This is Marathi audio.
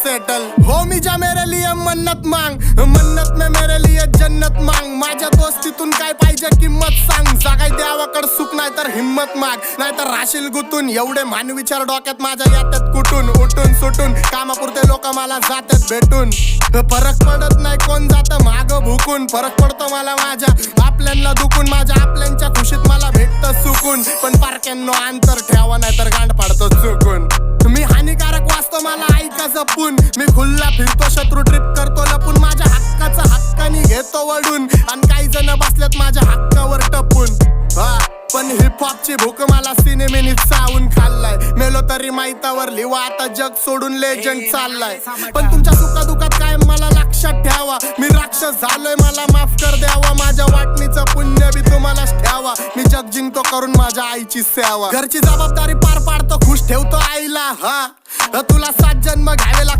सेटल. हो मी जा मेरे लिए मन्नत मांग, मन्नत में मेरे लिए जन्नत मांग. माझ्या दोस्तीतून काय पाहिजे किंमत सांग. जागाय देवाकड सुख नाही तर हिम्मत माग, नाहीतर राशील गुतून. एवढे मान विचार डोक्यात माझ्या येतात कुठून, उठून सुटून. कामापुरते लोक मला जातात भेटून. फरक पडत नाही कोण जातं माग भुकून. फरक पडतो मला माझ्या आपल्यांना दुखून. माझ्या आपल्यांच्या खुशीत मला भेटतं सुकून. पण पारक्यांनो अंतर ठेवा नाही तर गांड पाडतो चुकून. मी हानिकारक वाचतो मला ऐका जपून. मी खुल्ला फिरतो शत्रू ट्रिप करतो लपून. माझ्या हक्काचा हक्कानी घेतो वडून. आणि काही जण बसलेत माझ्या हक्कावर टपून. पण हिपहॉपची भूक मला सिनेमेनी चावून खाल्लाय. मेलो तरी माहितावर लिवा आता जग सोडून लेजंड चाललाय. पण तुमच्या सुखादुखात काय मला लक्षात ठेवा. मी राक्षस झालोय मला माफ कर द्यावा. माझ्या वाटणीचं पुण्य बी तुम्हालाच ठेवा. मी जग जिंकतो करून माझ्या आईची सेवा. घरची जबाबदारी पार पाडतो खुश ठेवतो आईला. तुला 7 जन्म घ्यावे लागतात